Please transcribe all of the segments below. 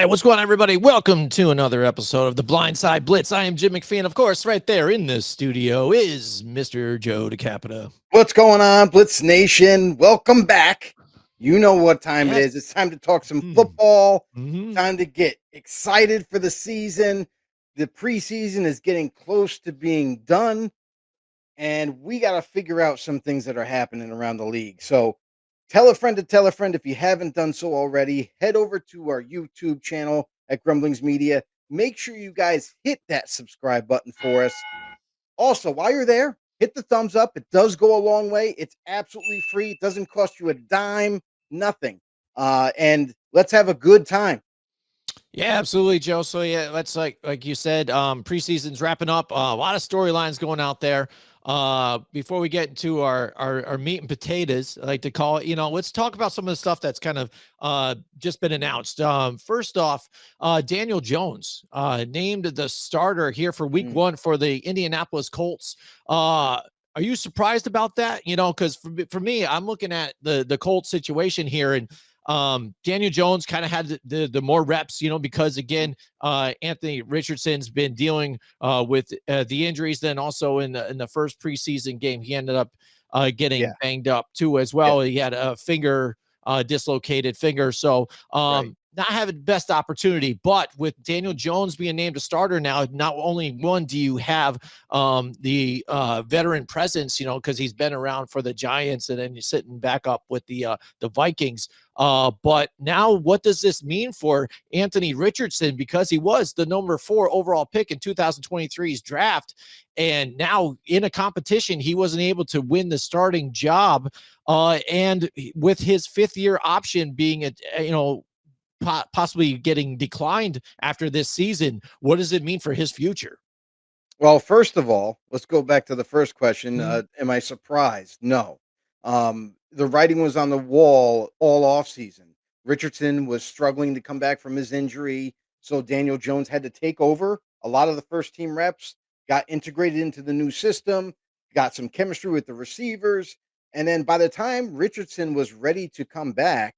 right, what's going on, everybody? Welcome to another episode of the Blindside Blitz. I am Jim McPhee. Of course, right there in the studio is Mr. Joe DeCapita. What's going on, Blitz Nation? Welcome back. You know what time it Yes. is. It's time to talk some football. Mhm. Time to get excited for the season. The preseason is getting close to being done, and we got to figure out some things that are happening around the league. So tell a friend to tell a friend if you haven't done so already. Head over to our YouTube channel at Grumblings Media. Make sure you guys hit that subscribe button for us. Also, while you're there, hit the thumbs up. It does go a long way. It's absolutely free. It doesn't cost you a dime, nothing. And let's have a good time. Yeah, absolutely, Joe. So yeah, let's like you said, preseason's wrapping up. A lot of storylines going out there. Before we get into our meat and potatoes, I like to call it, let's talk about some of the stuff that's kind of just been announced. First off, Daniel Jones named the starter here for week 1 for the Indianapolis Colts. Are you surprised about that? Because for me, I'm looking at the Colts situation here, and Daniel Jones kind of had the more reps, because again, Anthony Richardson's been dealing with the injuries. Then also in the first preseason game, he ended up getting banged up too as well. He had a finger dislocated finger. So not having the best opportunity, but with Daniel Jones being named a starter now, not only one do you have the veteran presence, because he's been around for the Giants, and then you're sitting back up with the Vikings. But now what does this mean for Anthony Richardson? Because he was the number 4 overall pick in 2023's draft. And now in a competition, he wasn't able to win the starting job. And with his 5th-year option being, possibly getting declined after this season, what does it mean for his future? Well, first of all, let's go back to the first question. Am I surprised? No. The writing was on the wall all offseason. Richardson was struggling to come back from his injury, so Daniel Jones had to take over a lot of the first team reps, got integrated into the new system, got some chemistry with the receivers, and then by the time Richardson was ready to come back,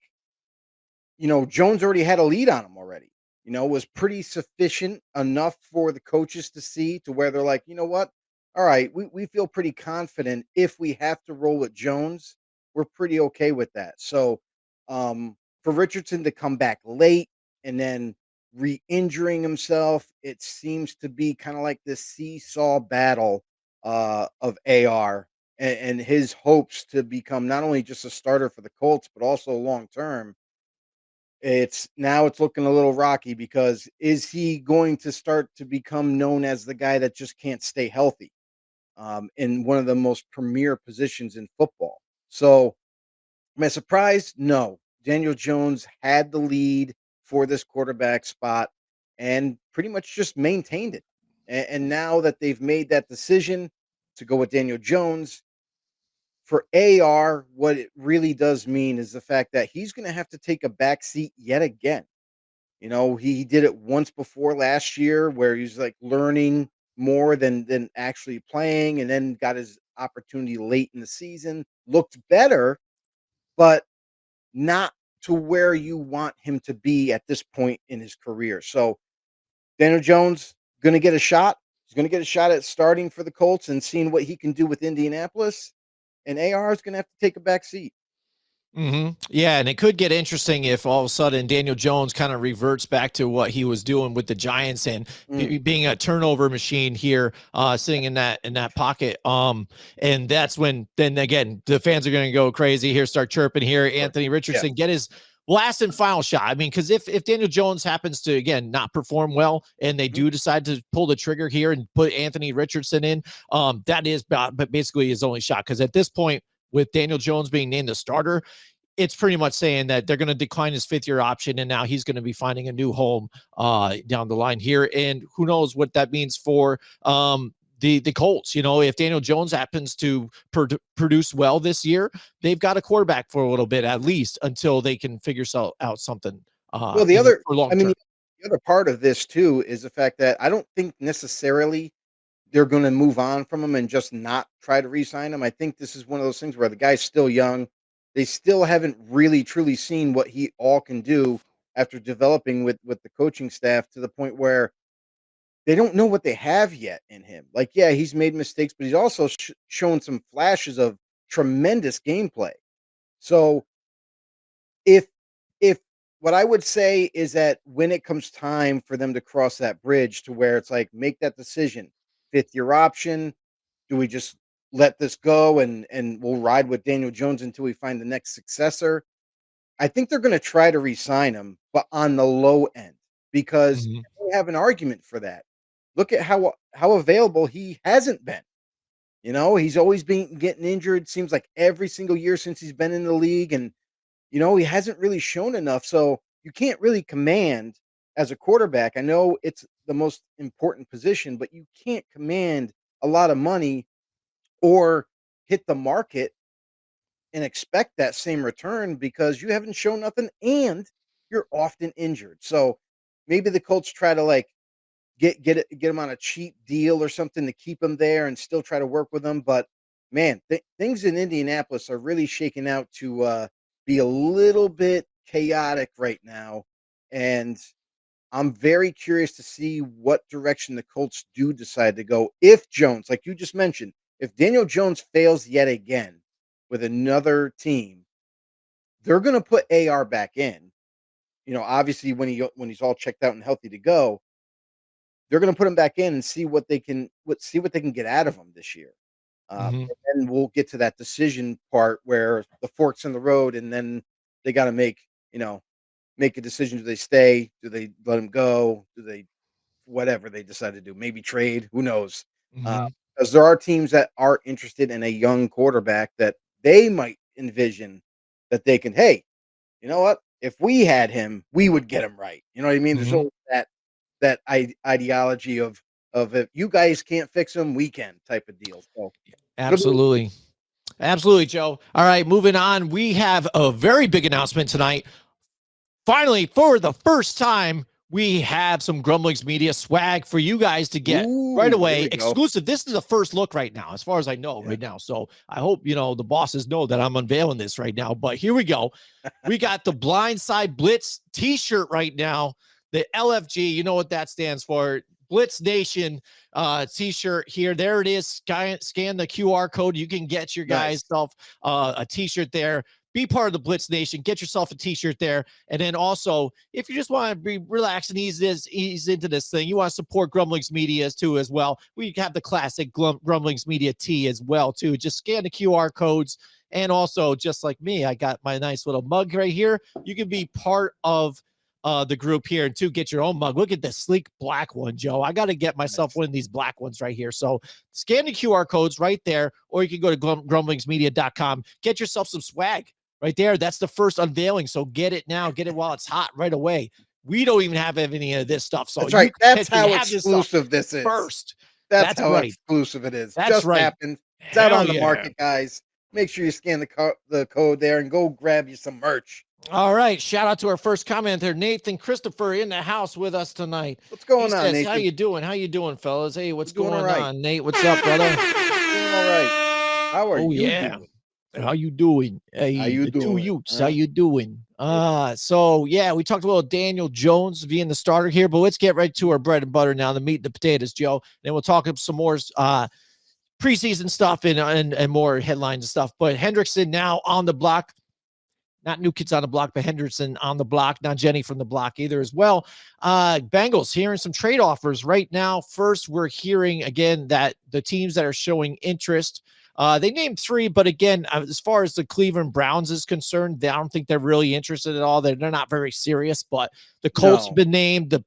Jones already had a lead on him already. Was pretty sufficient enough for the coaches to see to where they're like, you know what? All right, we feel pretty confident if we have to roll with Jones, we're pretty okay with that. So for Richardson to come back late and then re-injuring himself, it seems to be kind of like this seesaw battle of AR and his hopes to become not only just a starter for the Colts, but also long term. It's looking a little rocky because is he going to start to become known as the guy that just can't stay healthy in one of the most premier positions in football? So, am I surprised? No. Daniel Jones had the lead for this quarterback spot and pretty much just maintained it. And now that they've made that decision to go with Daniel Jones, for AR, what it really does mean is the fact that he's going to have to take a back seat yet again. He did it once before last year where he's like learning more than actually playing, and then got his opportunity late in the season. Looked better, but not to where you want him to be at this point in his career. So Daniel Jones going to get a shot. He's going to get a shot at starting for the Colts and seeing what he can do with Indianapolis. And AR is going to have to take a back seat. Yeah, and it could get interesting if all of a sudden Daniel Jones kind of reverts back to what he was doing with the Giants and being a turnover machine here, sitting in that pocket. And that's when then again the fans are going to go crazy here, start chirping here. Anthony Richardson get his last and final shot. I mean, because if Daniel Jones happens to again not perform well and they do decide to pull the trigger here and put Anthony Richardson in, that is but basically his only shot. Because at this point, with Daniel Jones being named the starter, it's pretty much saying that they're going to decline his 5th-year option, and now he's going to be finding a new home down the line here. And who knows what that means for the Colts. If Daniel Jones happens to produce well this year, they've got a quarterback for a little bit at least until they can figure out something. Well, for long term. the other part of this too is the fact that I don't think necessarily they're going to move on from him and just not try to re-sign him. I think this is one of those things where the guy's still young. They still haven't really truly seen what he all can do after developing with the coaching staff to the point where they don't know what they have yet in him. Like, yeah, he's made mistakes, but he's also shown some flashes of tremendous gameplay. So if if what I would say is that when it comes time for them to cross that bridge to where it's like make that decision, fifth year option, do we just let this go and we'll ride with Daniel Jones until we find the next successor? I think they're going to try to re-sign him, but on the low end because Mhm. they have an argument for that. Look at how available he hasn't been. You know, he's always been getting injured. Seems like every single year since he's been in the league, and he hasn't really shown enough. So you can't really command as a quarterback. I know it's the most important position, but you can't command a lot of money or hit the market and expect that same return because you haven't shown nothing and you're often injured. So maybe the Colts try to like get him on a cheap deal or something to keep him there and still try to work with him. But man, things in Indianapolis are really shaking out to be a little bit chaotic right now, and I'm very curious to see what direction the Colts do decide to go. If Jones, like you just mentioned, if Daniel Jones fails yet again with another team, they're going to put AR back in. Obviously when he's all checked out and healthy to go, they're gonna put him back in and see what they can get out of him this year. Mhm. And then we'll get to that decision part where the fork's in the road, and then they gotta make a decision. Do they stay? Do they let him go? Do they whatever they decide to do, maybe trade, who knows? Mhm. Because there are teams that are interested in a young quarterback that they might envision that they can, "Hey, you know what? If we had him, we would get him right." You know what I mean? There's Mhm. always that ideology of if you guys can't fix him, we can type of deal. So it'll be Absolutely. Absolutely, Joe. All right, moving on. We have a very big announcement tonight. Finally, for the first time, we have some Grumblings Media swag for you guys to get right ooh, here away. we go. Exclusive. This is the first look right now, as far as I know Yeah, right now. So I hope, the bosses know that I'm unveiling this right now. But here we go. We got the Blindside Blitz t-shirt right now. The LFG, you know what that stands for. Blitz Nation t-shirt here. There it is. Scan the QR code. You can get your guys nice. self a t-shirt there. Be part of the Blitz Nation. Get yourself a t-shirt there. And then also, if you just want to be relaxed and ease into this thing, you want to support Grumblings Media too as well. We have the classic Grumblings Media tee as well too. Just scan the QR codes. And also, just like me, I got my nice little mug right here. You can be part of the group here and to get your own mug. Look at this sleek black one, Joe. I got to get myself Nice. one of these black ones right here. So scan the QR codes right there, or you can go to grumblingsmedia.com. Get yourself some swag right there. That's the first unveiling. So get it now. Get it while it's hot right away. We don't even have any of this stuff. So That's you right. can That's potentially how have this stuff exclusive this is. first. That's That's how right. exclusive it is. That's Just right. happened. It's out Hell on the yeah. market, guys. Make sure you scan the code there and go grab you some merch. All right. Shout out to our first commenter, Nathan Christopher, in the house with us tonight. What's He going on, says, "How Nathan? you doing? How you doing, fellas? Hey, We're what's doing all going right. on, Nate? What's up, brother? Doing all right. How are Oh you yeah. doing? How you doing? How Hey, you the two doing? Utes. How Huh? you doing? It, So yeah, we talked about Daniel Jones being the starter here, but let's get right to our bread and butter now, the meat and the potatoes, Joe. Then we'll talk some more preseason stuff and more headlines and stuff. But Hendrickson now on the block. Not New Kids on the Block, but Hendrickson on the block. Not Jenny from the block either as well. Bengals hearing some trade offers right now. First, we're hearing again that the teams that are showing interest, they named three, but again, as far as the Cleveland Browns is concerned, I don't think they're really interested at all. They're not very serious, but the Colts have no. been named, the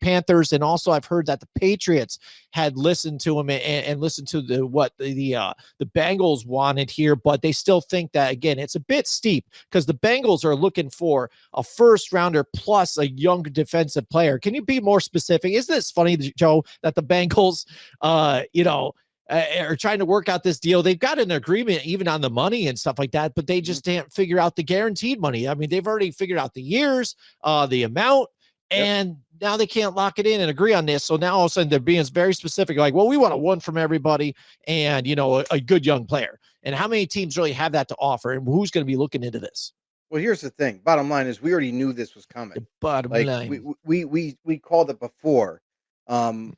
Panthers, and also I've heard that the Patriots had listened to him and listened to what the Bengals wanted here, but they still think that again, it's a bit steep because the Bengals are looking for a first rounder plus a young defensive player. Can you be more specific? Isn't this funny, Joe, that the Bengals, are trying to work out this deal? They've got an agreement even on the money and stuff like that, but they Mhm. just can't figure out the guaranteed money. I mean, they've already figured out the years, the amount, Yep. and now they can't lock it in and agree on this. So now all of a sudden they're being very specific, like, well, we want a one from everybody and, a good young player. And how many teams really have that to offer? And who's going to be looking into this? Well, here's the thing. Bottom line is we already knew this was coming. The bottom Like we line. we called it before. Um,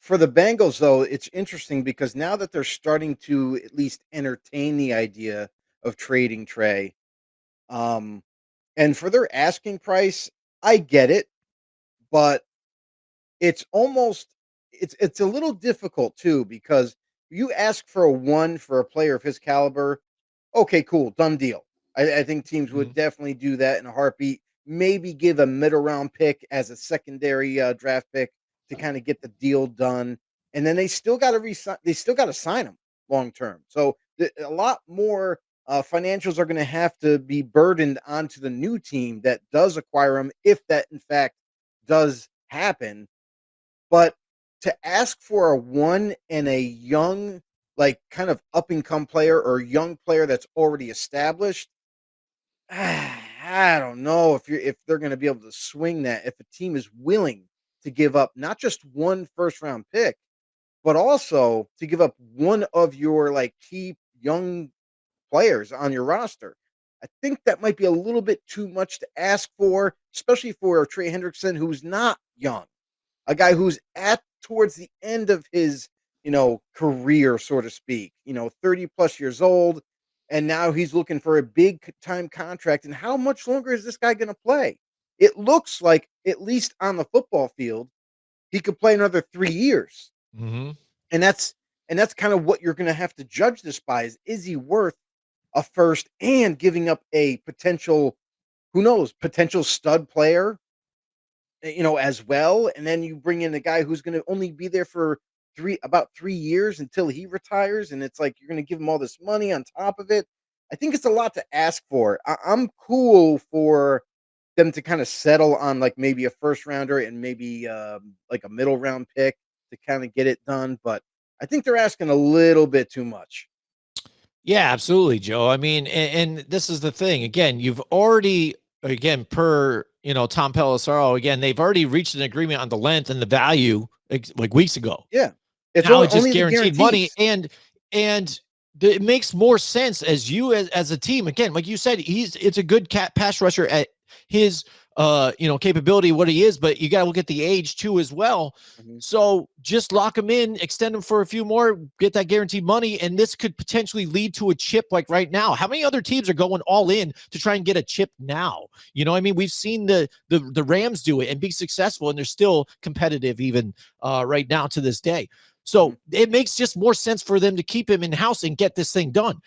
for the Bengals, though, it's interesting because now that they're starting to at least entertain the idea of trading Trey, um, and for their asking price, I get it, but it's almost it's a little difficult too because you ask for a one for a player of his caliber. Okay, cool, done deal. I think teams would Mhm. definitely do that in a heartbeat. Maybe give a middle round pick as a secondary draft pick to kind of get the deal done, and then they still got to resign. They still got to sign him long term. So a lot more financials are going to have to be burdened onto the new team that does acquire him, if that in fact does happen. But to ask for a one and a young, like, kind of up and come player or young player that's already established, I don't know if they're gonna be able to swing that, if a team is willing to give up not just 1 first round pick, but also to give up one of your, like, key young players on your roster. I think that might be a little bit too much to ask for, especially for Trey Hendrickson, who's not young, a guy who's at towards the end of his, career, so to speak, 30 plus years old. And now he's looking for a big time contract. And how much longer is this guy going to play? It looks like, at least on the football field, he could play another 3 years. Mhm. And that's kind of what you're going to have to judge this by is he worth a first and giving up a potential, who knows, potential stud player, as well, and then you bring in a guy who's gonna only be there for about 3 years until he retires, and it's like you're gonna give him all this money on top of it. I think it's a lot to ask for. I'm cool for them to kinda settle on, like, maybe a first rounder and maybe, like, a middle round pick to kinda get it done, but I think they're asking a little bit too much. Yeah, absolutely, Joe. I mean, and this is the thing. Again, you've already, again, per Tom Pelissaro, again, they've already reached an agreement on the length and the value like weeks ago. Yeah. It's Now only it's just only the guaranteed money, guarantees. and it makes more sense as you as a team. Again, like you said, it's a good pass rusher at his capability, what he is, but you got to look at the age too as well. Mhm. So just lock him in, extend him for a few more, get that guaranteed money, and this could potentially lead to a chip like right now. How many other teams are going all in to try and get a chip now? You know what I mean? We've seen the Rams do it and be successful, and they're still competitive even right now to this day. Mhm. So it makes just more sense for them to keep him in house and get this thing done.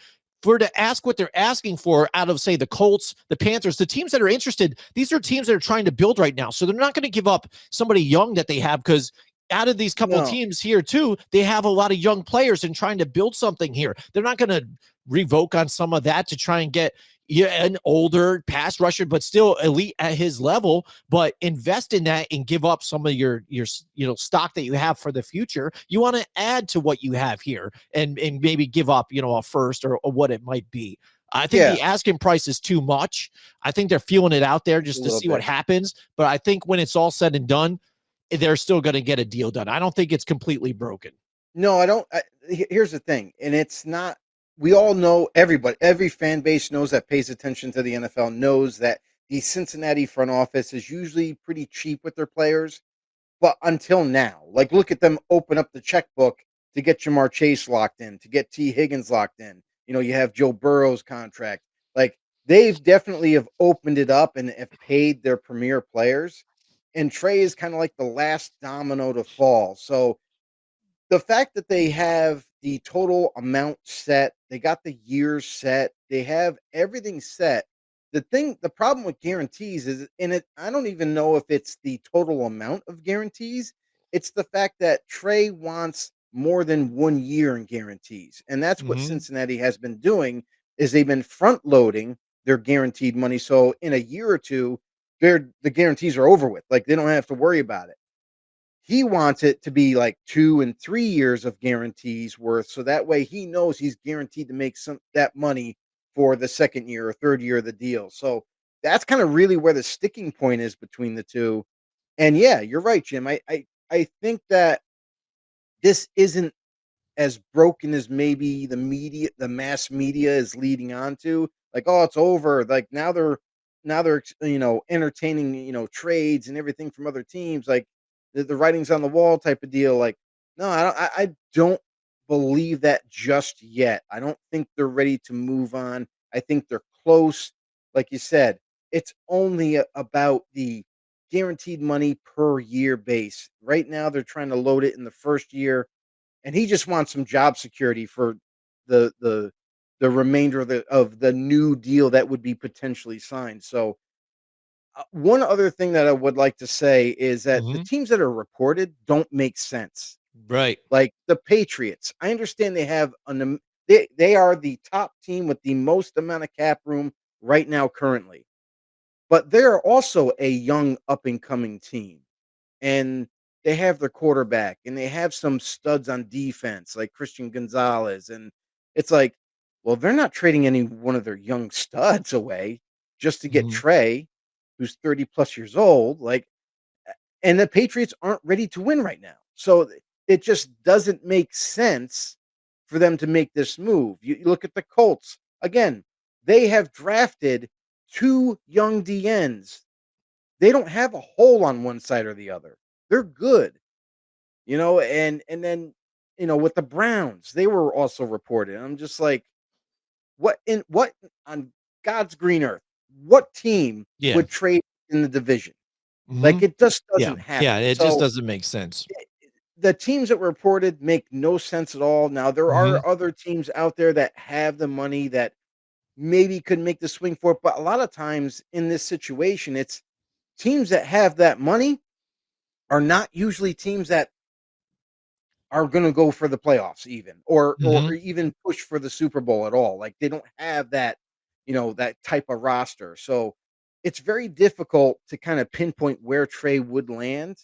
For to ask what they're asking for out of, say, the Colts, the Panthers, the teams that are interested, these are teams that are trying to build right now. So they're not going to give up somebody young that they have, because out of these couple No. teams here too, they have a lot of young players and trying to build something here. They're not going to revoke on some of that to try and get an older pass rusher, but still elite at his level, but invest in that and give up some of your stock that you have for the future. You want to add to what you have here and maybe give up a first or what it might be. I think Yeah, the asking price is too much. I think they're feeling it out there a just to little see what bit. happens. But I think when it's all said and done, they're still going to get a deal done. I don't think it's completely broken. No, I don't. Here's the thing, and it's not. We all know, everybody, every fan base knows that pays attention to the NFL knows that the Cincinnati front office is usually pretty cheap with their players. But until now, like, look at them open up the checkbook to get Jamar Chase locked in, to get T Higgins locked in. You have Joe Burrow's contract. Like, they've definitely have opened it up and have paid their premier players. And Trey is kind of like the last domino to fall. So the fact that they have the total amount set, they got the years set, they have everything set. The problem with guarantees is in it, I don't even know if it's the total amount of guarantees. It's the fact that Trey wants more than 1 year in guarantees. And that's what Mm-hmm. Cincinnati has been doing is they've been front loading their guaranteed money. So in a year or two, the guarantees are over with. Like, they don't have to worry about it. He wants it to be like 2 and 3 years of guarantees worth, so that way he knows he's guaranteed to make some that money for the 2nd year or 3rd year of the deal. So that's kinda really where the sticking point is between the 2. And yeah, you're right, Jim. I think that this isn't as broken as maybe the mass media is leading on to. like, oh, it's over. Like now they're entertaining trades and everything from other teams. Like the writing's on the wall type of deal. Like no, I don't believe that just yet. I don't think they're ready to move on. I think they're close. Like you said, it's only about the guaranteed money per year base. Right now, they're trying to load it in the first year, and he just wants some job security for the the the remainder of the new deal that would be potentially signed. So, one other thing that I would like to say is that the Hmm. teams that are reported don't make sense. Right. Like the Patriots, I understand they have they are the top team with the most amount of cap room right now currently, but they're also a young up and coming team, and they have their quarterback, and they have some studs on defense like Christian Gonzalez, and it's like, well, they're not trading any one of their young studs away just to get Hmm. Trey, who's 30 plus years old. Like, and the Patriots aren't ready to win right now. So it just doesn't make sense for them to make this move. You look at the Colts again, they have drafted two young DNs. They don't have a hole on one side or the other. They're good, and then with the Browns, they were also reported. I'm just like, what on God's green earth, what team Yeah. would trade in the division? Hmm. Like, it just Yeah. doesn't Yeah. happen. It just So doesn't make sense. the teams that were reported make no sense at all. Now, there Hmm. are other teams out there that have the money that maybe could make the swing for it, but a lot of times in this situation, it's teams that have that money are not usually teams that are gonna go for the playoffs even, or Hmm. even push for the Super Bowl at all. Like, they don't have that, that type of roster. So, it's very difficult to kinda pinpoint where Trey would land,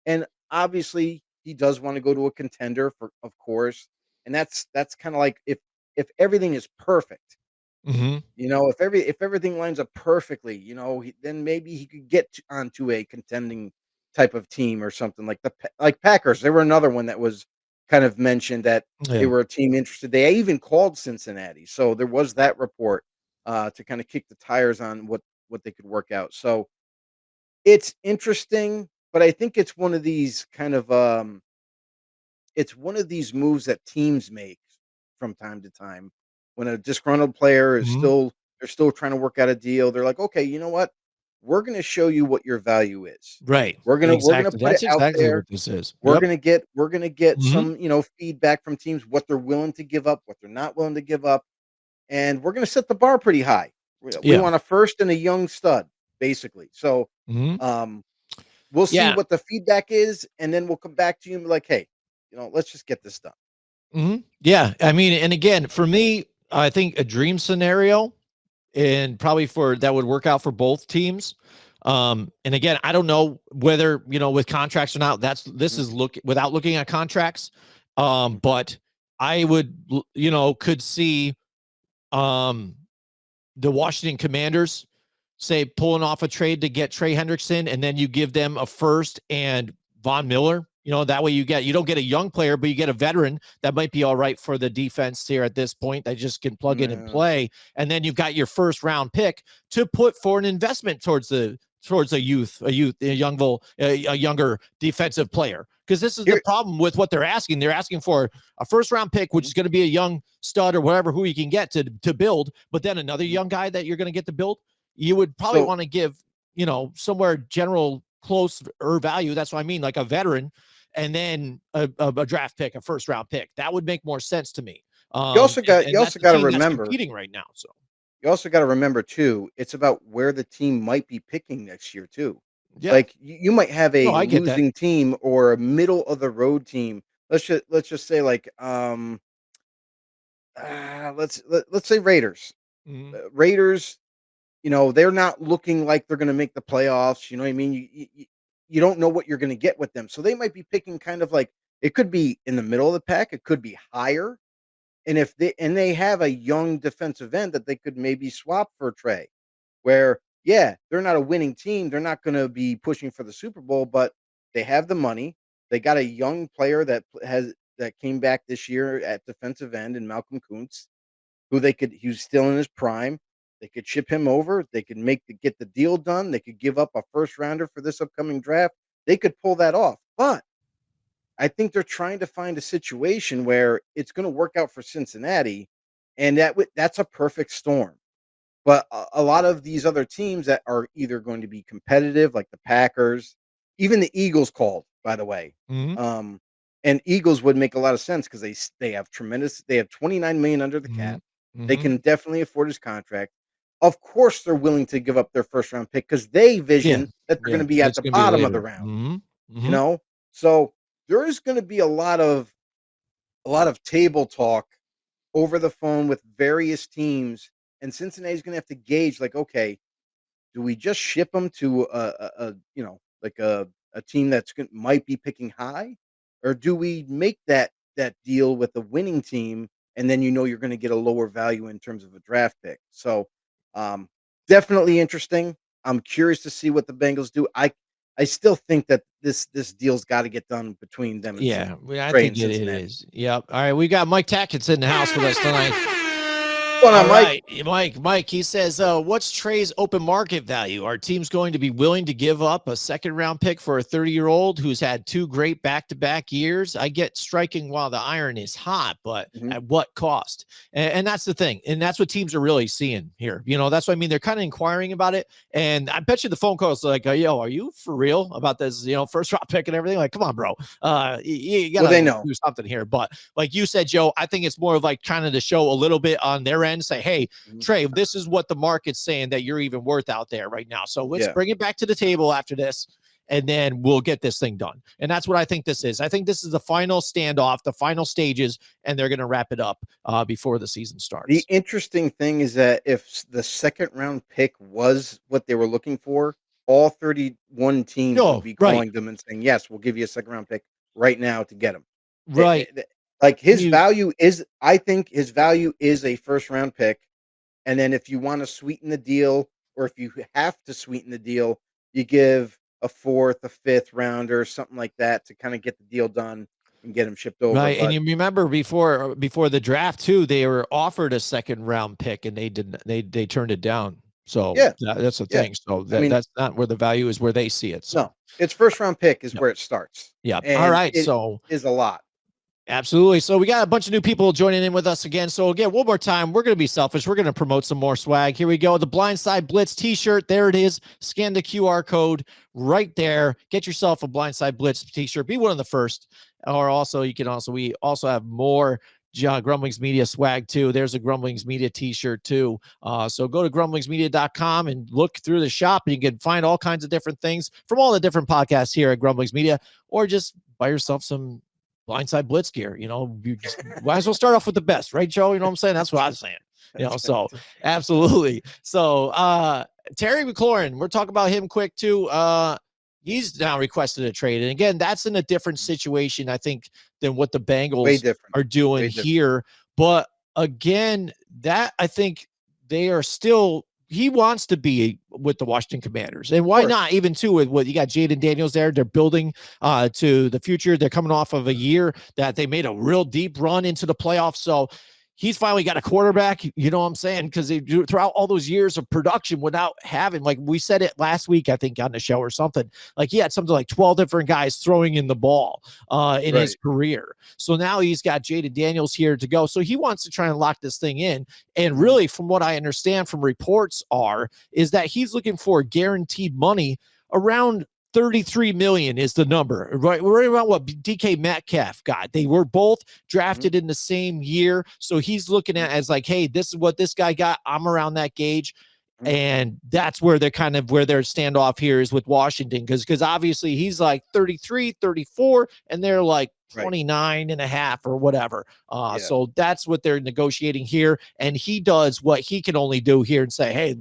and obviously, he does wanna go to a contender for of course, and that's kinda like if everything is perfect, Hmm. if everything lines up perfectly, then maybe he could get onto a contending type of team or something like like Packers. They were another one that was kind of mentioned that they Yeah. were a team interested. They even called Cincinnati, so there was that report to kind of kick the tires on what they could work out. So it's interesting, but I think it's one of these moves that teams make from time to time when a disgruntled player is Hmm. they're still trying to work out a deal. They're like, "Okay, you know what? We're gonna show you what your value is. Right. We're gonna Exactly. put it That's out exactly there. what this is. We're Yep. gonna get Hmm. some, feedback from teams, what they're willing to give up, what they're not willing to give up, and we're gonna set the bar pretty high. We Yeah. want a first and a young stud, basically. So, Hmm. um, we'll see Yeah. what the feedback is, and then we'll come back to you and be like, "Hey, let's just get this done." Yeah. I mean, and again, for me, I think a dream scenario, and probably for that would work out for both teams. And again, I don't know whether, with contracts or not, this Mhm, is without looking at contracts. mhm, But I would, could see, um, the Washington Commanders, say, pulling off a trade to get Trey Hendrickson, and then you give them a first and Von Miller. That way you don't get a young player, but you get a veteran that might be all right for the defense here at this point that just can plug in and no. play. And then you've got your first round pick to put for an investment towards a younger defensive player. Because this is the Here problem with what they're asking. They're asking for a first round pick, which mhm, is going to be a young stud or whatever who you can get to build, but then another mhm. young guy that you're going to get to build. You would probably So want to give, somewhere general close or value. That's what I mean, like a veteran, and then a draft pick, a first round pick. That would make more sense to me. you also And, got you and that's also the got to team that's remember competing right now. So you also got to remember too. It's about where the team might be picking next year too. yeah, Like you might have no, a I get that. losing team or a middle of the road team. Let's just say like let's say Raiders. Mhm. Raiders, they're not looking like they're going to make the playoffs. You know what I mean? You don't know what you're going to get with them, so they might be picking kind of like it could be in the middle of the pack. It could be higher. And if they have a young defensive end that they could maybe swap for Trey, where yeah, they're not a winning team, they're not gonna be pushing for the Super Bowl, but they have the money. They got a young player that came back this year at defensive end in Malcolm Kuntz, who's still in his prime. They could ship him over. They could get the deal done. They could give up a first rounder for this upcoming draft. They could pull that off. But I think they're trying to find a situation where it's going to work out for Cincinnati, and that's a perfect storm. But a lot of these other teams that are either going to be competitive, like the Packers, even the Eagles called, by the way. Mhm. Um, and Eagles would make a lot of sense because they have 29 million under the cap. Mhm. They Mhm. can definitely afford his contract. Of course, they're willing to give up their first round pick because they Yeah. vision that they're going Yeah. to be at It's the gonna be bottom of the later. round. Mhm. You Mhm. know, so there is going to be a lot of table talk over the phone with various teams, and Cincinnati's going to have to gauge, like, okay, do we just ship them to like a team that's might be picking high, or do we make that deal with the winning team, and then you're going to get a lower value in terms of a draft pick? So, um, definitely interesting. I'm curious to see what the Bengals do. I still think that this deal's got to get done between them and Yeah, I Trey think and it Cincinnati. is. Yep. All right, we got Mike Tackett in the house with us tonight. What's going All on, Mike? right, Mike. He says, "What's Trey's open market value? Are teams going to be willing to give up a second round pick for a 30-year-old who's had two great back-to-back years? I get striking while the iron is hot, but Mhm. at what cost?" And that's the thing, and that's what teams are really seeing here. That's what I mean. They're kind of inquiring about it, and I bet you the phone calls like, "Yo, are you for real about this? First round pick and everything? Like, come on, bro. You Well, they gotta know. do something here." But like you said, Joe, I think it's more of like kind of to show a little bit on their end, say, hey, Mhm. Trey, this is what the market's saying that you're even worth out there right now. So let's Yeah. bring it back to the table after this, and then we'll get this thing done. And that's what I think this is. I think this is the final standoff, the final stages, and they're going to wrap it up before the season The starts. interesting thing is that if the second round pick was what they were looking for, all 31 teams would No, be right, calling them and saying, "Yes, we'll give you a second round pick right now to get him." right. Like his You value is, I think his value is a first round pick. And then if you want to sweeten the deal, or if you have to sweeten the deal, you give a fourth, a fifth rounder, something like that to kind of get the deal done and get him shipped over. Right, and But you remember before the draft too, they were offered a second round pick and they didn't. They turned it down. So yeah, that's the yeah. thing. So I mean, that's not where the value is, where they see it. So no, it's first round pick is yep, where it starts, yep. All and right, it so is a lot. absolutely. So we got a bunch of new people joining in with us again. So again, one more time, we're going to be selfish. We're going to promote some more swag. Here we go. The Blindside Blitz t-shirt. There it is. Scan the QR code right there. Get yourself a Blindside Blitz t-shirt. Be one of the first. Or also, we also have more Grumblings Media swag too. There's a Grumblings Media t-shirt too. So go to grumblingsmedia.com and look through the shop, and you can find all kinds of different things from all the different podcasts here at Grumblings Media, or just buy yourself some Blindside Blitz gear. You just might as well start off with the best, right, Joe? You know what I'm saying? That's what That's I'm right. saying. That's So right. absolutely. So Terry McLaurin, we're talking about him quick too. He's now requested a trade. And again, that's in a different situation, I think, than what the Way Bengals different. are doing Way different. here. But again, that I think they are still he wants to be with the Washington Commanders. And Of why course. not? Even too with what you got Jaden Daniels there. They're building to the future. They're coming off of a year that they made a real deep run into the playoffs. So he's finally got a quarterback, you know what I'm saying? Because throughout all those years of production without having, like we said it last week, I think on the show or something, like he had something like 12 different guys throwing in the ball in his Right. career. So now he's got Jaden Daniels here to go. So he wants to try and lock this thing in. And Mhm. really, from what I understand from reports is that he's looking for guaranteed money around 33 million is the number, right? We're right around what DK Metcalf got. They were both Mhm. drafted in the same year. So he's looking at as like, hey, this is what this guy got. I'm around that gauge. Mhm. And that's where they're kind of where their standoff here is with Washington. Because obviously he's like 33, 34, and they're like Right. 29 and a half or whatever. Yeah. So that's what they're negotiating here. And he does what he can only do here and say, hey,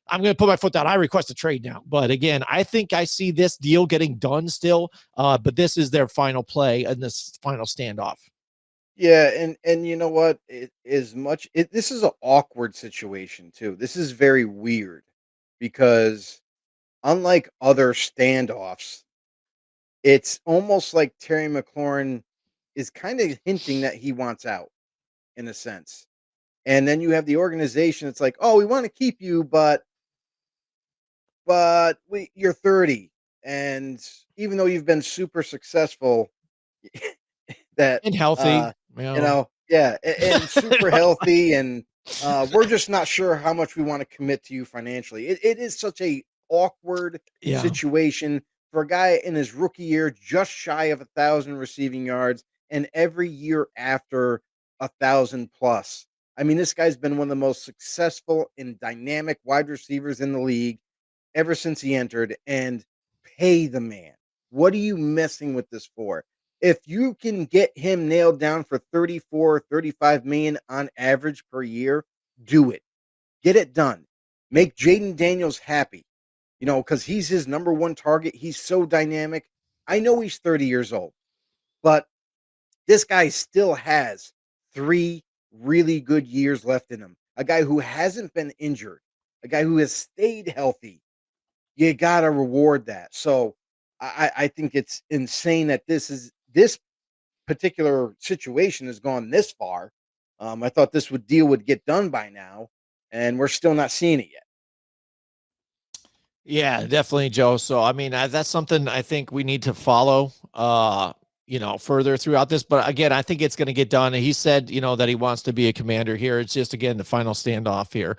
I'm going to put my foot down. I request a trade now. But again, I think I see this deal getting done still. But this is their final play and this final standoff. Yeah, and you know what? This is an awkward situation too. This is very weird because unlike other standoffs, it's almost like Terry McLaurin is kind of hinting that he wants out in a sense. And then you have the organization. It's like, oh, we want to keep you, but you're 30, and even though you've been super successful, that And healthy, yeah, and super healthy, and we're just not sure how much we want to commit to you financially. It is such a awkward Yeah. situation for a guy in his rookie year, just shy of 1,000 receiving yards, and every year after 1,000 plus. I mean, this guy's been one of the most successful and dynamic wide receivers in the league ever since he entered, and pay the man. What are you messing with this for? If you can get him nailed down for 34, 35 million on average per year, do it. Get it done. Make Jaden Daniels happy, because he's his number one target. He's so dynamic. I know he's 30 years old, but this guy still has 3 really good years left in him. A guy who hasn't been injured, a guy who has stayed healthy. You gotta reward that. So I think it's insane that this particular situation has gone this far. I thought this deal would get done by now, and we're still not seeing it yet. Yeah, definitely, Joe. So, I mean, that's something I think we need to follow, further throughout this. But again, I think it's going to get done. He said, that he wants to be a commander here. It's just, again, the final standoff here.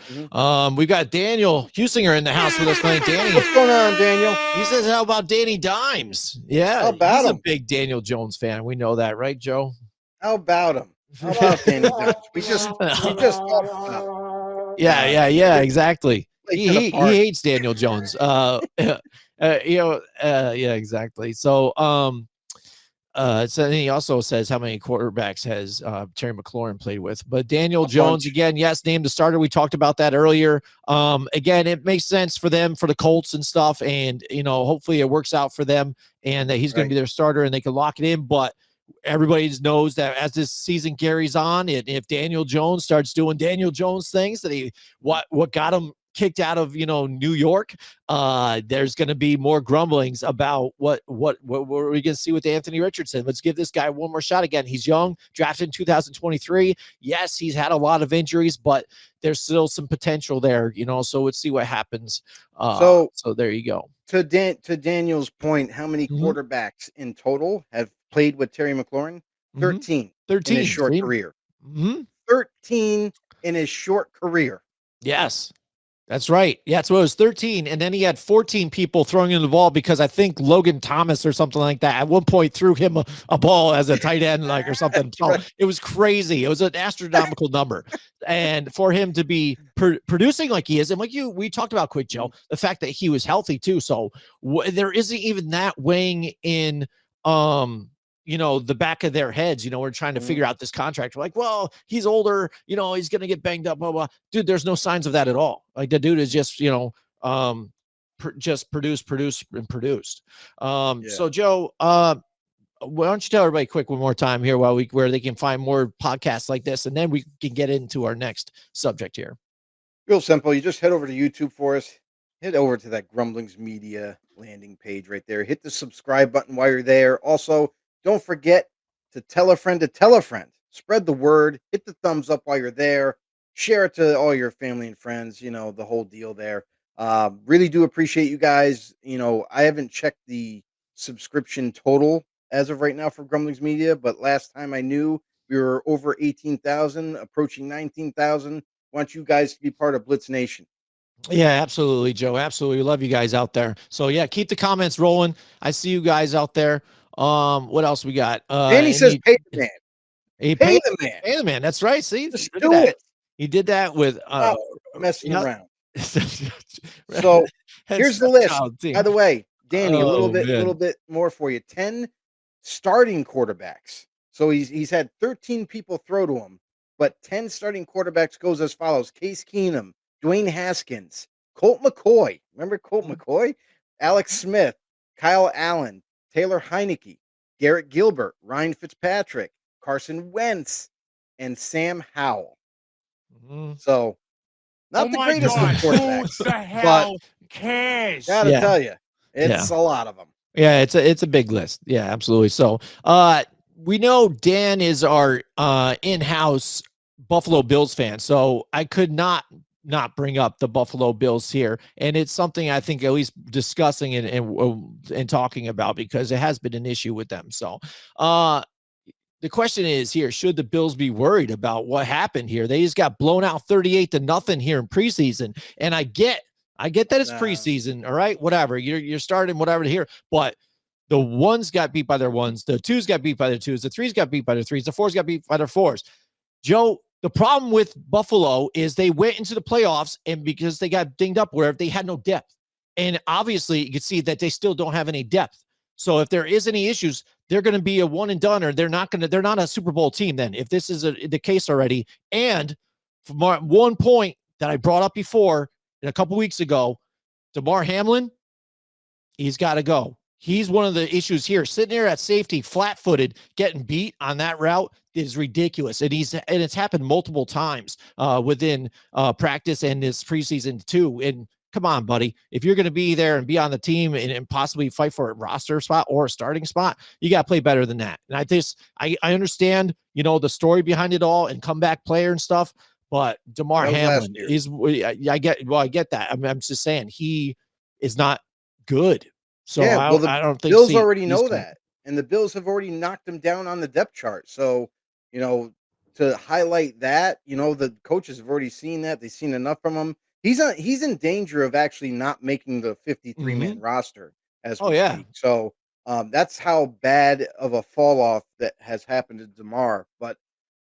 We've got Daniel Husinger in the house with us tonight. Danny, what's going on, Daniel? He says, how about Danny Dimes? Yeah, how about he's him? A big Daniel Jones fan. We know that, right, Joe? How about him? How about Danny Dimes? We just talked about. Yeah, exactly. He hates Daniel Jones. Yeah, exactly. So, so he also says how many quarterbacks has Terry McLaurin played with. But Daniel Jones, again, yes, named the starter. We talked about that earlier. Again, it makes sense for them, for the Colts and stuff. And, hopefully it works out for them and that he's going to be their starter and they can lock it in. But everybody knows that as this season carries on, if Daniel Jones starts doing Daniel Jones things, that what got him kicked out of New York, there's going to be more grumblings about what are we going to see with Anthony Richardson. Let's give this guy one more shot. Again, he's young, drafted in 2023. Yes, he's had a lot of injuries, but there's still some potential there, so let's see what happens. So there you go. To Daniel's point, how many quarterbacks in total have played with Terry McLaurin? 13 in his short career. 13 in his short career. Yes. That's right. Yeah, so it was 13, and then he had 14 people throwing in the ball because I think Logan Thomas or something like that at one point threw him a ball as a tight end, or something. Right. It was crazy. It was an astronomical number, and for him to be producing like he is, and we talked about, quick Joe, the fact that he was healthy too. So there isn't even that weighing in. The back of their heads, we're trying to figure out this contract. We're like, well, he's older, he's going to get banged up, blah, blah. Dude, there's no signs of that at all. Like the dude is just, just produced. So Joe, why don't you tell everybody quick one more time here where they can find more podcasts like this, and then we can get into our next subject here. Real simple. You just head over to YouTube for us. Head over to that Grumblings Media landing page right there. Hit the subscribe button while you're there. Also, don't forget to tell a friend to tell a friend. Spread the word. Hit the thumbs up while you're there. Share it to all your family and friends. The whole deal there. Really do appreciate you guys. I haven't checked the subscription total as of right now for Grumblings Media, but last time I knew we were over 18,000, approaching 19,000. Want you guys to be part of Blitz Nation. Yeah, absolutely, Joe. Absolutely. Love you guys out there. So yeah, keep the comments rolling. I see you guys out there. What else we got? And he says pay the man. Pay the man. Pay the man. That's right. See, just do it. He did that with messing around. So here's the list. By the way, Danny, a little bit more for you. 10 starting quarterbacks. So he's had 13 people throw to him, but 10 starting quarterbacks goes as follows: Case Keenum, Dwayne Haskins, Colt McCoy. Remember Colt McCoy? Alex Smith, Kyle Allen, Taylor Heineke, Garrett Gilbert, Ryan Fitzpatrick, Carson Wentz, and Sam Howell. So, not the greatest of quarterbacks. Who the hell cares? Gotta tell you, it's a lot of them. Yeah, it's a big list. Yeah, absolutely. So, we know Dan is our in-house Buffalo Bills fan, so I could not bring up the Buffalo Bills here, and it's something I think at least discussing and talking about because it has been an issue with them. So, the question is here, should the Bills be worried about what happened here? They just got blown out 38-0 here in preseason. And I get that it's preseason. All right, whatever. You're starting whatever here, but the ones got beat by their ones, the twos got beat by their twos, the threes got beat by their threes, the fours got beat by their fours. Joe, the problem with Buffalo is they went into the playoffs, and because they got dinged up where they had no depth. And obviously you can see that they still don't have any depth. So if there is any issues, they're going to be a one and done, or they're not a Super Bowl team then, if this is the case already. And from one point that I brought up before a couple weeks ago, Damar Hamlin, he's got to go. He's one of the issues here. Sitting there at safety, flat-footed, getting beat on that route is ridiculous. And it's happened multiple times within practice and this preseason too. And come on, buddy. If you're going to be there and be on the team and possibly fight for a roster spot or a starting spot, you got to play better than that. And I understand, the story behind it all and comeback player and stuff, but Damar Hamlin is, I get that. I'm just saying he is not good. So I don't think Bills already know that, and the Bills have already knocked him down on the depth chart. So, to highlight that, the coaches have already seen that. They've seen enough from him. He's in danger of actually not making the 53-man roster as we speak. So, that's how bad of a fall off that has happened to Damar. But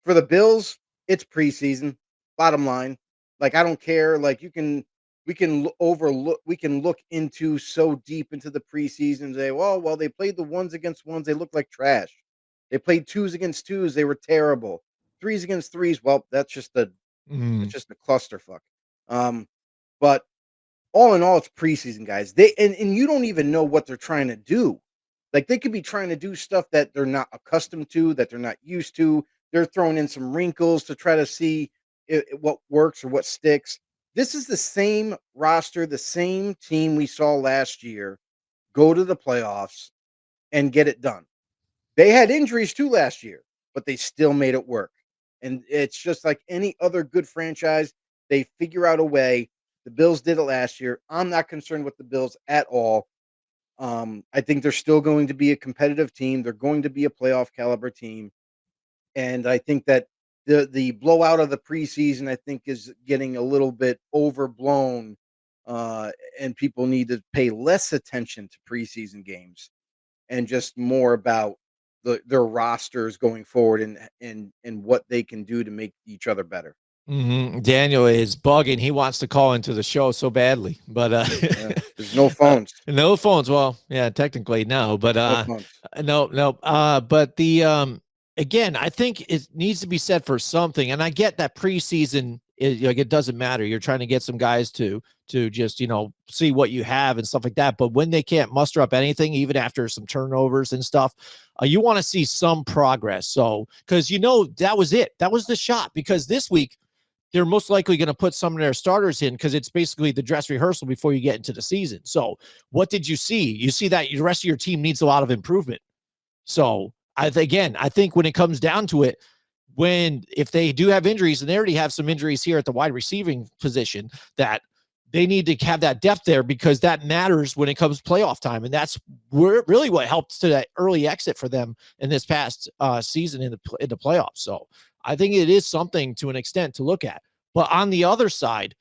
for the Bills, it's preseason. Bottom line, like, I don't care. Like, we can look into so deep into the preseason and say, well, they played the ones against ones, they look like trash. They played twos against twos, they were terrible. Threes against threes, well, that's just a clusterfuck. But all in all, it's preseason, guys. And you don't even know what they're trying to do. Like, they could be trying to do stuff that they're not accustomed to, that they're not used to. They're throwing in some wrinkles to try to see what works or what sticks. This is the same roster, the same team we saw last year go to the playoffs and get it done. They had injuries too last year, but they still made it work. And it's just like any other good franchise. They figure out a way. The Bills did it last year. I'm not concerned with the Bills at all. I think they're still going to be a competitive team. They're going to be a playoff caliber team. And I think that the blowout of the preseason, I think, is getting a little bit overblown, and people need to pay less attention to preseason games and just more about their rosters going forward and what they can do to make each other better. Daniel is bugging. He wants to call into the show so badly, but there's no phones. No phones. Well, yeah, technically no, but no. But the again, I think it needs to be said for something. And I get that preseason it doesn't matter. You're trying to get some guys to just, see what you have and stuff like that. But when they can't muster up anything, even after some turnovers and stuff, you want to see some progress. So, because that was it. That was the shot. Because this week they're most likely going to put some of their starters in because it's basically the dress rehearsal before you get into the season. So what did you see? You see that the rest of your team needs a lot of improvement. So I think when it comes down to it, if they do have injuries, and they already have some injuries here at the wide receiving position, that they need to have that depth there because that matters when it comes playoff time. And that's really what helped to that early exit for them in this past season in the playoffs. So I think it is something to an extent to look at. But on the other side,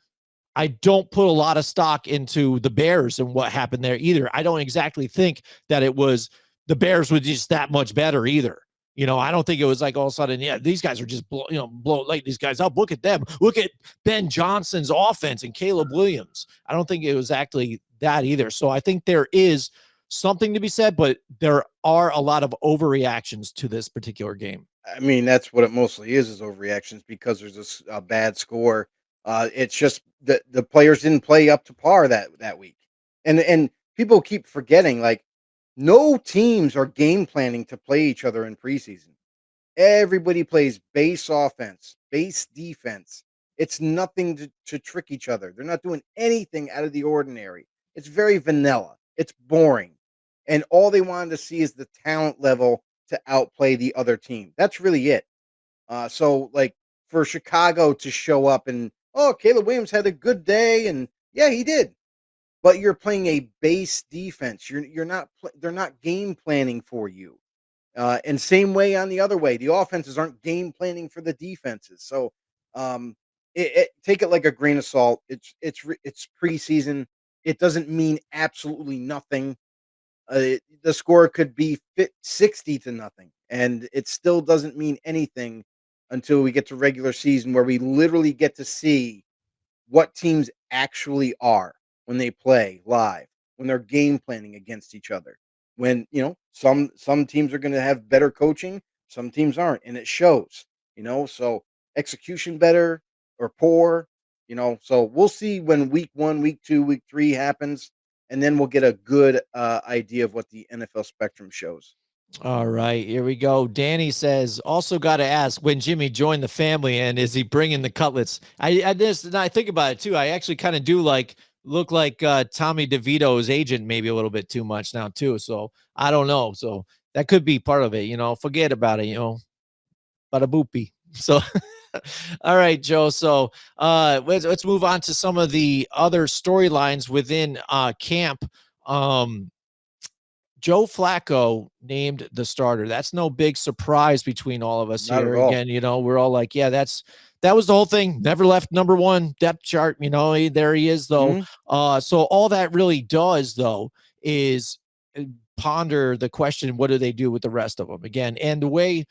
I don't put a lot of stock into the Bears and what happened there either. I don't exactly think that it was the Bears were just that much better either. I don't think it was like all of a sudden, these guys are just light these guys up. Look at them. Look at Ben Johnson's offense and Caleb Williams. I don't think it was actually that either. So I think there is something to be said, but there are a lot of overreactions to this particular game. I mean, that's what it mostly is overreactions because there's a bad score. It's just the players didn't play up to par that week. And people keep forgetting, like, no teams are game planning to play each other in preseason. Everybody plays base offense, base defense. It's nothing to trick each other. They're not doing anything out of the ordinary. It's very vanilla. It's boring. And all they wanted to see is the talent level to outplay the other team. That's really it. So, like, for Chicago to show up and, oh, Caleb Williams had a good day, and yeah, he did. But you're playing a base defense. You're not they're not game planning for you. And same way on the other way, the offenses aren't game planning for the defenses. So um, take it like a grain of salt. It's preseason. It doesn't mean absolutely nothing. The score could be 60-0, and it still doesn't mean anything until we get to regular season, where we literally get to see what teams actually are when they play live, when they're game planning against each other. When, some teams are going to have better coaching, some teams aren't, and it shows, so execution better or poor, so we'll see when week 1, week 2, week 3 happens, and then we'll get a good idea of what the NFL spectrum shows. All right, here we go. Danny says, also got to ask when Jimmy joined the family, and is he bringing the cutlets? I think about it too. I actually kind of do look like Tommy DeVito's agent, maybe a little bit too much now too. So I don't know. So that could be part of it. Forget about it. Bada boopy. So, all right, Joe. So let's move on to some of the other storylines within camp. Joe Flacco named the starter. That's no big surprise between all of us Not here. at all. Again, we're all like, yeah, that was the whole thing. Never left number 1 depth chart. There he is though. So all that really does though is ponder the question, what do they do with the rest of them again? And the way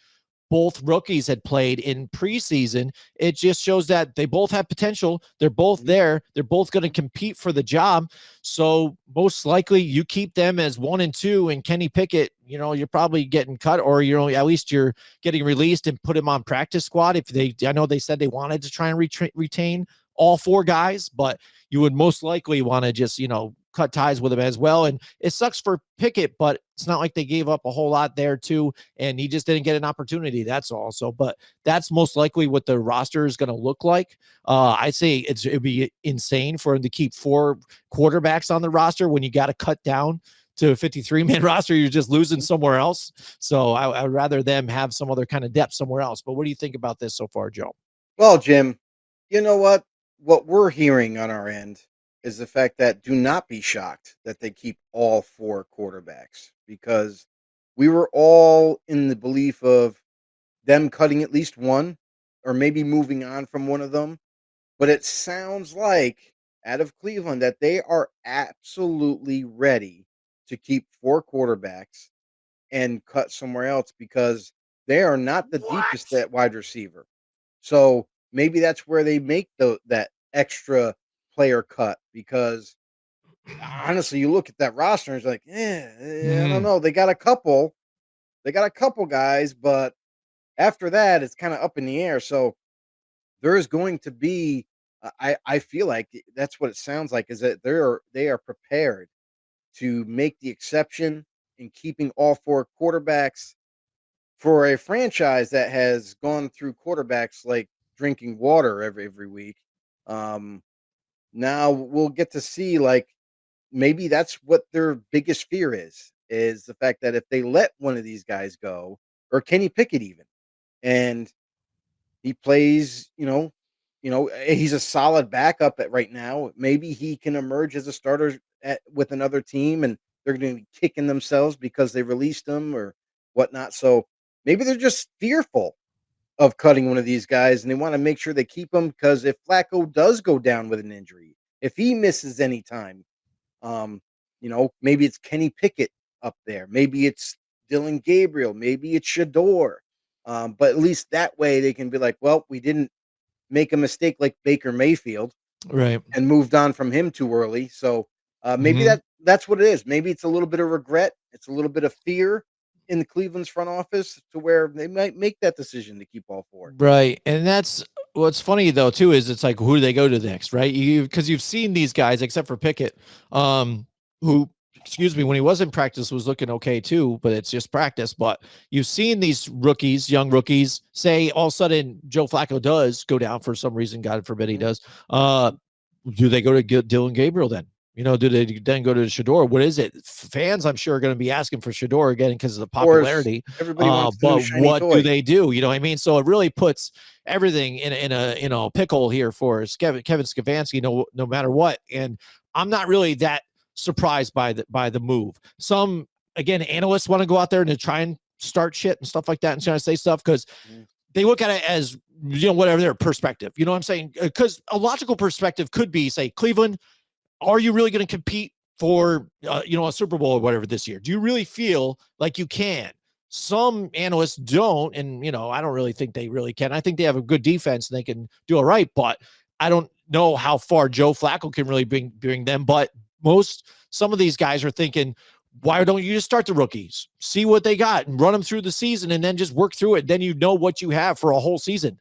both rookies had played in preseason, it just shows that they both have potential. They're both there. They're both going to compete for the job. So most likely you keep them as 1 and 2, and Kenny Pickett, you're probably getting cut, or, at least you're getting released and put him on practice squad. I know they said they wanted to try and retain all 4 guys, but you would most likely want to just, cut ties with him as well. And it sucks for Pickett, but it's not like they gave up a whole lot there too, and he just didn't get an opportunity. That's all. So, but that's most likely what the roster is going to look like. I say it'd be insane for him to keep 4 quarterbacks on the roster when you got to cut down to a 53-man roster. You're just losing somewhere else. So I'd rather them have some other kind of depth somewhere else. But what do you think about this so far, Joe? Well, Jim, you know what? What we're hearing on our end is the fact that do not be shocked that they keep all 4 quarterbacks, because we were all in the belief of them cutting at least one or maybe moving on from one of them. But it sounds like out of Cleveland that they are absolutely ready to keep 4 quarterbacks and cut somewhere else, because they are not the deepest at wide receiver. So maybe that's where they make that extra player cut, because honestly, you look at that roster and it's like, I don't know. They got a couple guys, but after that, it's kind of up in the air. So there is going to be, I feel like that's what it sounds like, is that they are prepared to make the exception in keeping all 4 quarterbacks for a franchise that has gone through quarterbacks like drinking water every week. Now we'll get to see, like, maybe that's what their biggest fear is the fact that if they let one of these guys go, or Kenny Pickett even, and he plays, he's a solid backup at right now. Maybe he can emerge as a starter with another team, and they're going to be kicking themselves because they released him or whatnot. So maybe they're just fearful of cutting one of these guys, and they want to make sure they keep him, because if Flacco does go down with an injury, if he misses any time, maybe it's Kenny Pickett up there, maybe it's Dylan Gabriel, maybe it's Shador. But at least that way they can be like, well, we didn't make a mistake like Baker Mayfield, right, and moved on from him too early. So maybe that's what it is. Maybe it's a little bit of regret. It's a little bit of fear in the Cleveland's front office, to where they might make that decision to keep all 4. right. And that's what's funny though too, is it's like, who do they go to next, right? Because you've seen these guys, except for Pickett, who, excuse me, when he was in practice was looking okay too, but it's just practice. But you've seen these young rookies, say all of a sudden Joe Flacco does go down for some reason, God forbid he does. Do they go to Dylan Gabriel then? You know, do they then go to Shador? What is it? Fans, I'm sure, are going to be asking for Shador again because of the Of course, popularity. everybody wants the new But shiny what do toy. they do? You know what I mean? So it really puts everything in a pickle here for Kevin Stefanski, no matter what. And I'm not really that surprised by the move. Some again, analysts want to go out there and to try and start shit and stuff like that and trying to say stuff because they look at it as, you know, whatever their perspective. You know what I'm saying? Because a logical perspective could be, say, Cleveland, are you really going to compete for, you know, a Super Bowl or whatever this year? Do you really feel like you can? Some analysts don't, and you know, I don't really think they really can. I think they have a good defense and they can do all right, but I don't know how far Joe Flacco can really bring them. But some of these guys are thinking, why don't you just start the rookies, see what they got, and run them through the season, and then just work through it? Then you know what you have for a whole season.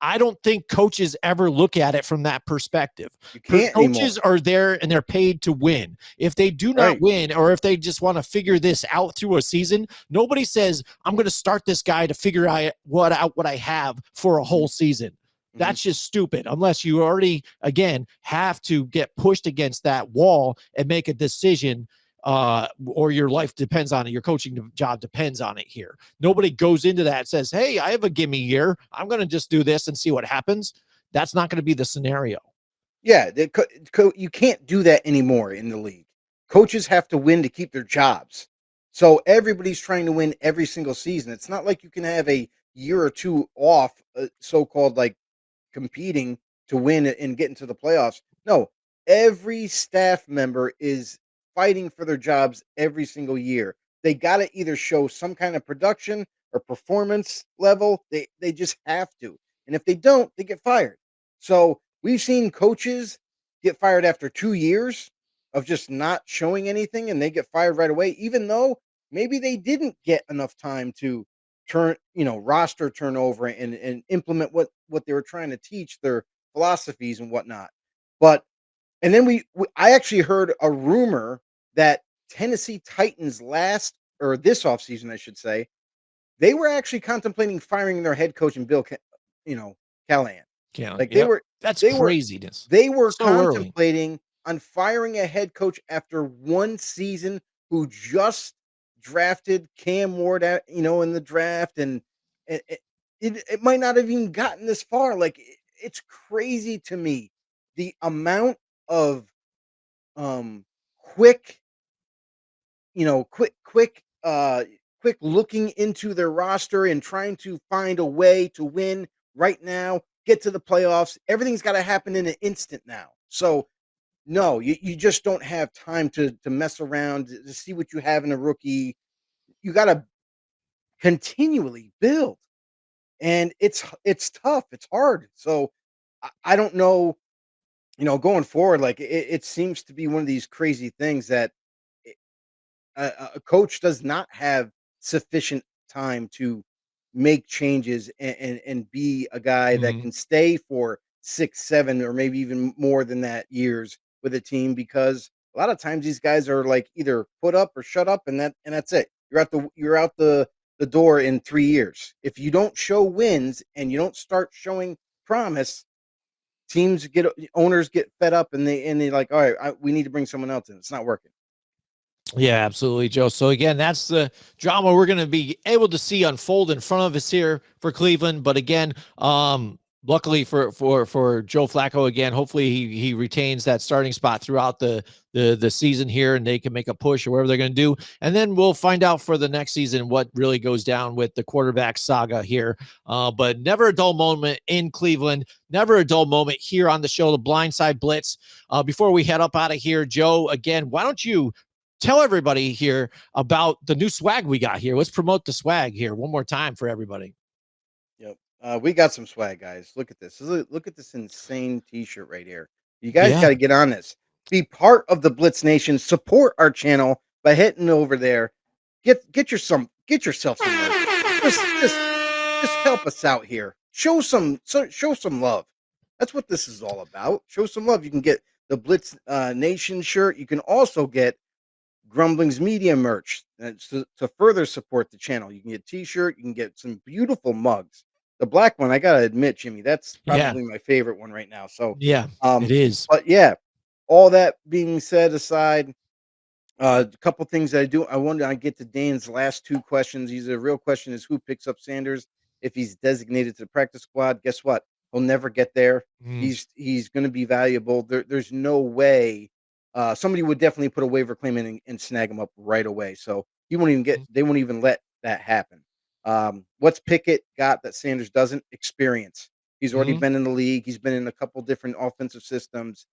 I don't think coaches ever look at it from that perspective. You can't Coaches anymore. are there and they're paid to win. If they do not win, or if they just want to figure this out through a season, nobody says, I'm going to start this guy to figure out what I have for a whole season. That's just stupid. Unless you already, again, have to get pushed against that wall and make a decision, or your life depends on it. Your coaching job depends on it here. Nobody goes into that and says, hey, I have a gimme year. I'm going to just do this and see what happens. That's not going to be the scenario. Yeah, you can't do that anymore in the league. Coaches have to win to keep their jobs. So everybody's trying to win every single season. It's not like you can have a year or two off, so-called like competing to win and get into the playoffs. No, every staff member is fighting for their jobs every single year. They got to either show some kind of production or performance level. They just have to. And if they don't, they get fired. So, we've seen coaches get fired after 2 years of just not showing anything and they get fired right away even though maybe they didn't get enough time to roster turnover and implement what they were trying to teach, their philosophies and whatnot. But and then I actually heard a rumor that Tennessee Titans last or this offseason, I should say, they were actually contemplating firing their head coach and Callahan. Yeah. Like Yep. That's they were craziness. they were So early. contemplating on firing a head coach after one season who just drafted Cam Ward in the draft, and it might not have even gotten this far. Like it's crazy to me the amount of quick, quick looking into their roster and trying to find a way to win right now, get to the playoffs. Everything's got to happen in an instant now. So no, you just don't have time to mess around to see what you have in a rookie. You got to continually build, and it's tough. It's hard. So I don't know. Going forward, like it seems to be one of these crazy things that a coach does not have sufficient time to make changes and be a guy that can stay for 6, 7, or maybe even more than that years with a team because a lot of times these guys are like either put up or shut up and that's it. You're out the door in 3 years. If you don't show wins and you don't start showing promise, owners get fed up and they like, all right, we need to bring someone else in. It's not working. Yeah, absolutely, Joe. So again, that's the drama we're going to be able to see unfold in front of us here for Cleveland. But again, luckily for Joe Flacco, again, hopefully he retains that starting spot throughout the season here, and they can make a push or whatever they're going to do. And then we'll find out for the next season what really goes down with the quarterback saga here. But never a dull moment in Cleveland. Never a dull moment here on the show, the Blindside Blitz. Before we head up out of here, Joe, again, why don't you tell everybody here about the new swag we got here. Let's promote the swag here one more time for everybody. Yep. We got some swag, guys. Look at this. Look at this insane t-shirt right here. You guys got to get on this. Be part of the Blitz Nation. Support our channel by heading over there. Get yourself some merch. Just help us out here. Show some love. That's what this is all about. Show some love. You can get the Blitz Nation shirt. You can also get Grumblings Media merch to further support the channel. You can get a t-shirt, you can get some beautiful mugs. The black one, I gotta admit, Jimmy, that's probably my favorite one right now. So it is. But yeah, all that being said aside, a couple things that I wanted to get to Dane's last two questions. These are real question is who picks up Sanders if he's designated to the practice squad. Guess what? He'll never get there. Mm, He's going to be valuable. There's no way. Somebody would definitely put a waiver claim in and snag him up right away. So he won't even get. mm, They won't even let that happen. What's Pickett got that Sanders doesn't? Experience. He's already mm, been in the league. He's been in a couple different offensive systems.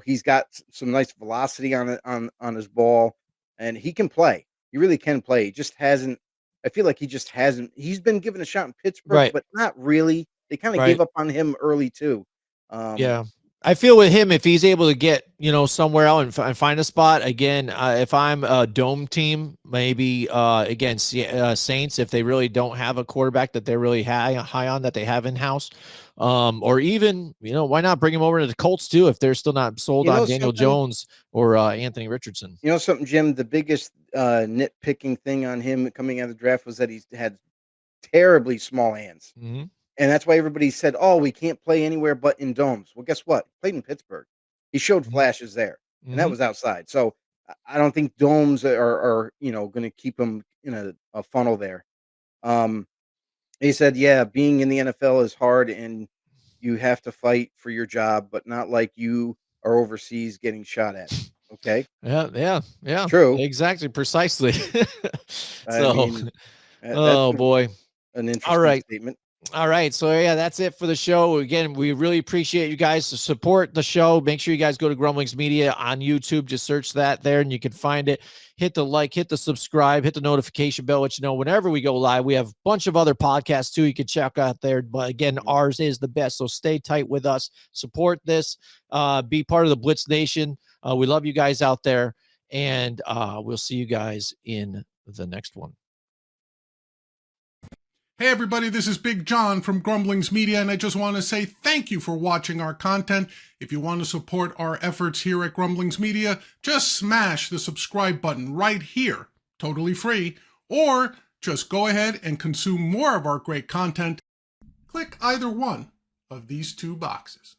He's got some nice velocity on it on his ball, and he can play. He really can play. He just hasn't. I feel like he just hasn't. He's been given a shot in Pittsburgh, right, but not really. They kind of gave right. up on him early too. Um, Yeah. I feel with him, if he's able to get, somewhere out and find a spot again, if I'm a dome team, maybe against Saints, if they really don't have a quarterback that they're really high on that they have in house, or even, why not bring him over to the Colts too, if they're still not sold you on know Daniel something. Jones or Anthony Richardson. You know something, Jim. The biggest nitpicking thing on him coming out of the draft was that he's had terribly small hands. Hmm. And that's why everybody said, "Oh, we can't play anywhere but in domes." Well, guess what? He played in Pittsburgh. He showed Hmm. flashes there, and that Hmm. was outside. So I don't think domes are going to keep him in a funnel there. Um, he said, "Yeah, being in the NFL is hard, and you have to fight for your job, but not like you are overseas getting shot at." Okay, Yeah, yeah, yeah, true. exactly, precisely. I So, mean, that's oh boy. an All interesting right. statement. All right. So yeah, that's it for the show. Again, we really appreciate you guys to support the show. Make sure you guys go to Grumblings Media on YouTube. Just search that there and you can find it. Hit the like, hit the subscribe, hit the notification bell, let you know whenever we go live. We have a bunch of other podcasts too. You can check out there. But again, Mhm. ours is the best. So stay tight with us. Support this. Be part of the Blitz Nation. We love you guys out there. And we'll see you guys in the next one. Hey everybody, this is Big John from Grumblings Media, and I just want to say thank you for watching our content. If you want to support our efforts here at Grumblings Media, just smash the subscribe button right here, totally free, or just go ahead and consume more of our great content. Click either one of these two boxes.